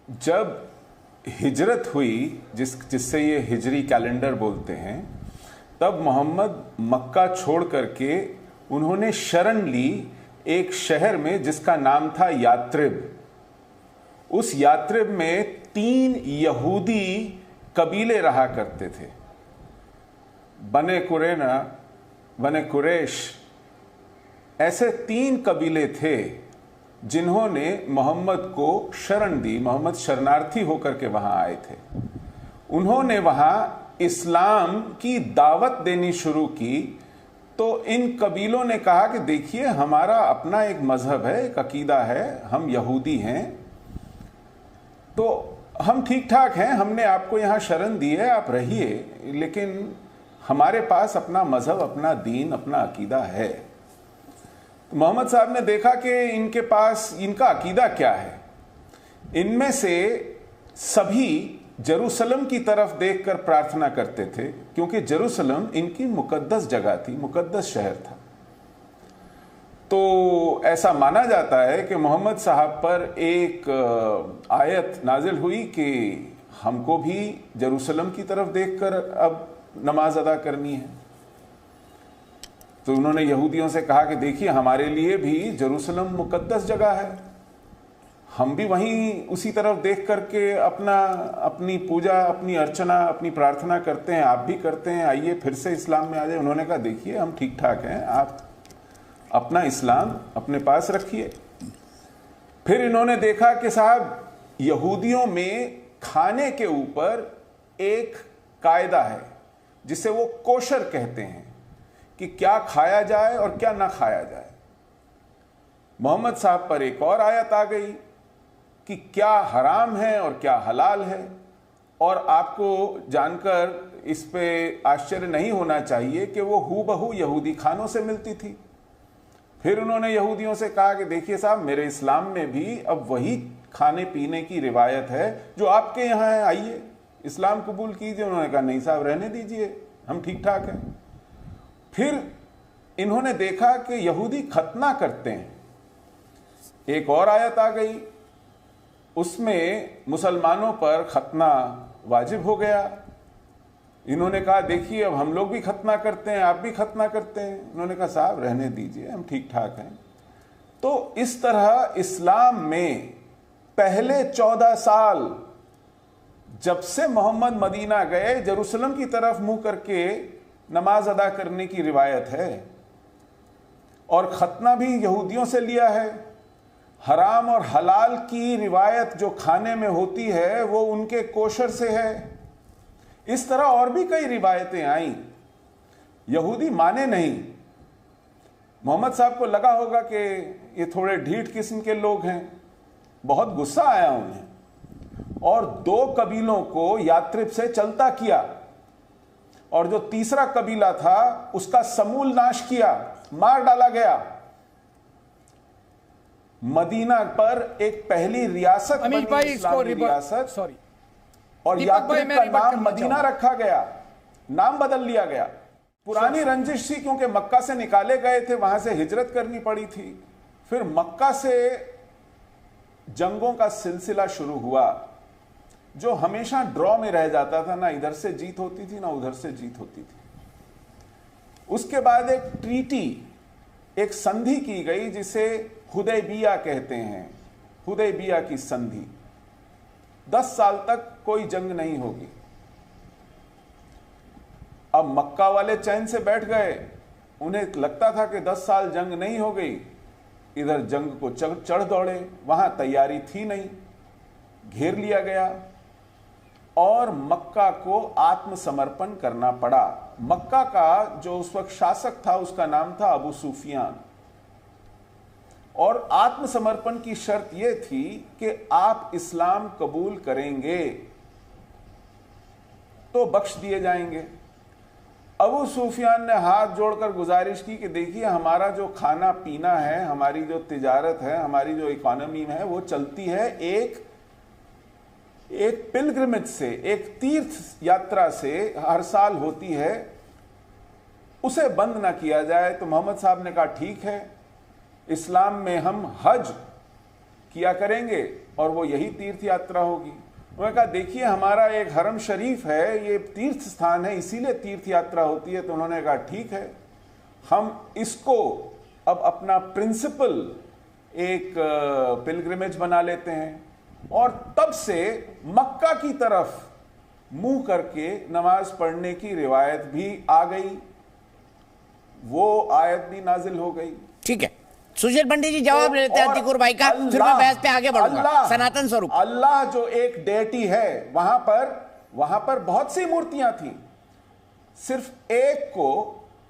जब हिजरत हुई, जिससे ये हिजरी कैलेंडर बोलते हैं, तब मोहम्मद मक्का छोड़ करके उन्होंने शरण ली एक शहर में जिसका नाम था यात्रिब। उस यात्रिब में 3 यहूदी कबीले रहा करते थे, बने कुरैना, बने कुरैश, ऐसे 3 कबीले थे जिन्होंने मोहम्मद को शरण दी। मोहम्मद शरणार्थी होकर के वहां आए थे। उन्होंने वहां इस्लाम की दावत देनी शुरू की। तो इन कबीलों ने कहा कि देखिए, हमारा अपना एक मजहब है, एक अकीदा है, हम यहूदी हैं, तो हम ठीक ठाक हैं, हमने आपको यहां शरण दी है, आप रहिए, लेकिन हमारे पास अपना मजहब, अपना दीन, अपना अकीदा है। तो मोहम्मद साहब ने देखा कि इनके पास इनका अकीदा क्या है। इनमें से सभी जेरूसलम की तरफ देखकर प्रार्थना करते थे, क्योंकि जेरूसलम इनकी मुकद्दस जगह थी, मुकद्दस शहर था। तो ऐसा माना जाता है कि मोहम्मद साहब पर एक आयत नाजिल हुई कि हमको भी जेरूसलम की तरफ देखकर अब नमाज अदा करनी है। तो उन्होंने यहूदियों से कहा कि देखिए, हमारे लिए भी जेरूसलम मुकद्दस जगह है, हम भी वहीं उसी तरफ देख करके अपनी पूजा, अपनी अर्चना, अपनी प्रार्थना करते हैं, आप भी करते हैं, आइए फिर से इस्लाम में आ जाए। उन्होंने कहा देखिए, हम ठीक ठाक हैं, आप अपना इस्लाम अपने पास रखिए। फिर इन्होंने देखा कि साहब, यहूदियों में खाने के ऊपर एक कायदा है जिसे वो कोशर कहते हैं कि क्या खाया जाए और क्या ना खाया जाए। मोहम्मद साहब पर एक और आयत आ गई कि क्या हराम है और क्या हलाल है। और आपको जानकर इस पे आश्चर्य नहीं होना चाहिए कि वो हूबहू यहूदी खानों से मिलती थी। फिर उन्होंने यहूदियों से कहा कि देखिए साहब, मेरे इस्लाम में भी अब वही खाने पीने की रिवायत है जो आपके यहाँ है, आइए इस्लाम कबूल कीजिए। उन्होंने कहा नहीं साहब, रहने दीजिए, हम ठीक ठाक हैं। फिर इन्होंने देखा कि यहूदी खतना करते हैं। एक और आयत आ गई, उसमें मुसलमानों पर खतना वाजिब हो गया। इन्होंने कहा देखिए, अब हम लोग भी खतना करते हैं, आप भी खतना करते हैं। उन्होंने कहा साहब, रहने दीजिए, हम ठीक ठाक हैं। तो इस तरह इस्लाम में पहले 14 साल, जब से मोहम्मद मदीना गए, जेरूसलम की तरफ मुंह करके नमाज अदा करने की रिवायत है, और खतना भी यहूदियों से लिया है। हराम और हलाल की रिवायत जो खाने में होती है वो उनके कोशर से है। इस तरह और भी कई रिवायतें आई, यहूदी माने नहीं। मोहम्मद साहब को लगा होगा कि ये थोड़े ढीठ किस्म के लोग हैं, बहुत गुस्सा आया उन्हें, और 2 कबीलों को यात्रिब से चलता किया, और जो तीसरा कबीला था उसका समूल नाश किया, मार डाला गया। मदीना पर एक पहली रियासत बनी, इस्लामी रियासत, और यात्रिब का नाम मदीना रखा गया, नाम बदल लिया गया। पुरानी रंजिश थी क्योंकि मक्का से निकाले गए थे, वहां से हिजरत करनी पड़ी थी। फिर मक्का से जंगों का सिलसिला शुरू हुआ जो हमेशा ड्रॉ में रह जाता था, ना इधर से जीत होती थी ना उधर से जीत होती थी। उसके बाद एक ट्रीटी, एक संधि की गई जिसे हुदैबिया कहते हैं, हुदैबिया की संधि। 10 साल तक कोई जंग नहीं होगी। अब मक्का वाले चैन से बैठ गए, उन्हें लगता था कि 10 साल जंग नहीं हो गई, इधर जंग को चढ़ दौड़े, वहां तैयारी थी नहीं, घेर लिया गया और मक्का को आत्मसमर्पण करना पड़ा। मक्का का जो उस वक्त शासक था उसका नाम था अबू सुफियान, और आत्मसमर्पण की शर्त यह थी कि आप इस्लाम कबूल करेंगे तो बख्श दिए जाएंगे। अबू सुफियान ने हाथ जोड़कर गुजारिश की कि देखिए, हमारा जो खाना पीना है, हमारी जो तिजारत है, हमारी जो इकोनॉमी है, वो चलती है एक पिलग्रिमेज से, एक तीर्थ यात्रा से हर साल होती है, उसे बंद ना किया जाए। तो मोहम्मद साहब ने कहा ठीक है, इस्लाम में हम हज किया करेंगे और वो यही तीर्थ यात्रा होगी। उन्होंने कहा देखिए हमारा एक हरम शरीफ है, ये तीर्थ स्थान है, इसीलिए तीर्थ यात्रा होती है। तो उन्होंने कहा ठीक है, हम इसको अब अपना प्रिंसिपल एक पिलग्रिमेज बना लेते हैं। और तब से मक्का की तरफ मुंह करके नमाज पढ़ने की रिवायत भी आ गई, वो आयत भी नाजिल हो गई। ठीक है, सुशील पंडित जी जवाब ले लेते हैं अतिकुर भाई का, फिर मैं बहस पे आगे बढ़ूंगा। सनातन स्वरूप अल्लाह जो एक डेटी है, वहां पर बहुत सी मूर्तियां थी, सिर्फ एक को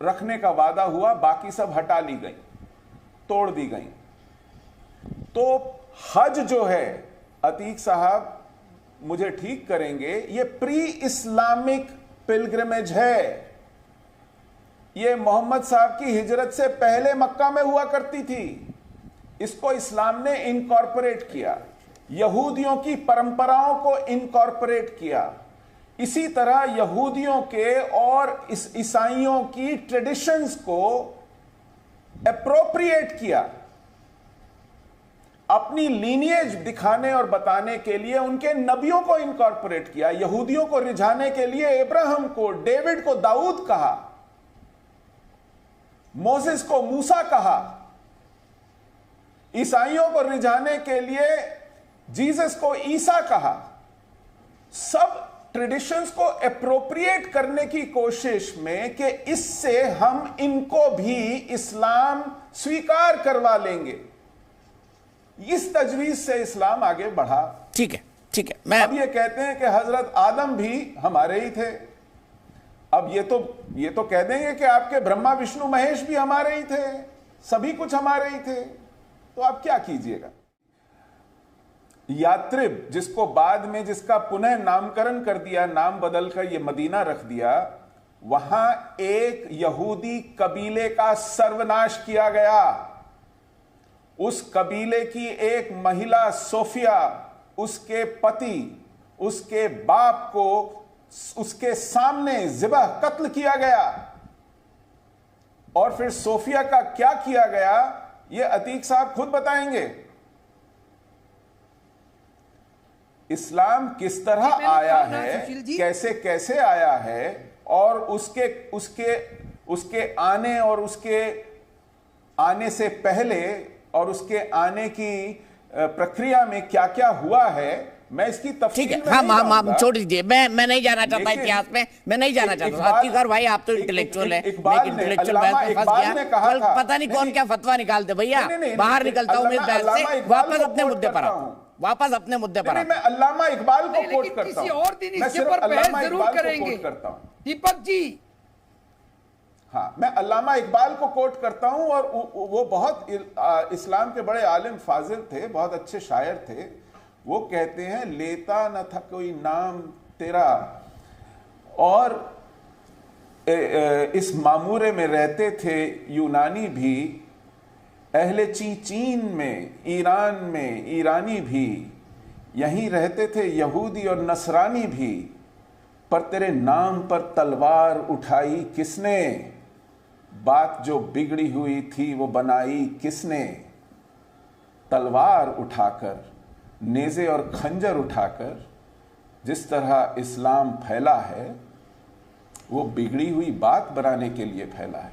रखने का वादा हुआ, बाकी सब हटा ली गई, तोड़ दी गई। तो हज जो है, अतीक साहब मुझे ठीक करेंगे, ये प्री इस्लामिक पिलग्रिमेज है। ये मोहम्मद साहब की हिजरत से पहले मक्का में हुआ करती थी। इसको इस्लाम ने इनकॉर्पोरेट किया, यहूदियों की परंपराओं को इनकॉर्पोरेट किया। इसी तरह यहूदियों के और ईसाइयों की ट्रेडिशंस को एप्रोप्रिएट किया, अपनी लीनिएज दिखाने और बताने के लिए उनके नबियों को इनकॉर्पोरेट किया। यहूदियों को रिझाने के लिए इब्राहिम को, डेविड को दाऊद कहा, मोसेस को मूसा कहा। ईसाइयों को रिझाने के लिए जीसस को ईसा कहा। सब ट्रेडिशंस को एप्रोप्रिएट करने की कोशिश में कि इससे हम इनको भी इस्लाम स्वीकार करवा लेंगे, इस तजवीज से इस्लाम आगे बढ़ा। ठीक है, ठीक है। मैं अब ये कहते हैं कि हजरत आदम भी हमारे ही थे। अब ये तो कह देंगे कि आपके ब्रह्मा विष्णु महेश भी हमारे ही थे, सभी कुछ हमारे ही थे। तो आप क्या कीजिएगा। यात्रिब, जिसको बाद में जिसका पुनः नामकरण कर दिया, नाम बदलकर ये मदीना रख दिया, वहां एक यहूदी कबीले का सर्वनाश किया गया। उस कबीले की एक महिला सोफिया, उसके पति, उसके बाप को उसके सामने ज़िबह कत्ल किया गया। और फिर सोफिया का क्या किया गया, यह अतीक साहब खुद बताएंगे। इस्लाम किस तरह आया है, कैसे कैसे आया है, और उसके आने और उसके आने से पहले और उसके आने की प्रक्रिया में क्या क्या हुआ है, मैं इसकी तफसील में हाँ, छोड़ दीजिए। मैं नहीं जाना चाहता इतिहास में, मैं नहीं जाना चाहता। अतिकर भाई आप तो इंटेलेक्चुअल है, लेकिन इंटेलेक्चुअल बहस में फंस गया। पता नहीं कौन क्या फतवा निकालते भैया। बाहर निकलता हूं मैं बहस से, वापस अपने मुद्दे पर आता हूं, वापस अपने मुद्दे पर। मैं अल्लामा इकबाल को कोट करता हूं, और दिन इसके ऊपर बहस जरूर करेंगे दीपक जी। हाँ, मैं अल्लामा इकबाल को कोट करता हूं, और वो बहुत इस्लाम के बड़े आलिम फाजिल थे, बहुत अच्छे शायर थे। वो कहते हैं, लेता न था कोई नाम तेरा, और इस मामूरे में रहते थे यूनानी भी, अहले चीन में, ईरान में ईरानी भी, यहीं रहते थे यहूदी और नसरानी भी, पर तेरे नाम पर तलवार उठाई किसने, बात जो बिगड़ी हुई थी वो बनाई किसने। तलवार उठाकर, नेज़े और खंजर उठाकर जिस तरह इस्लाम फैला है, वो बिगड़ी हुई बात बनाने के लिए फैला है।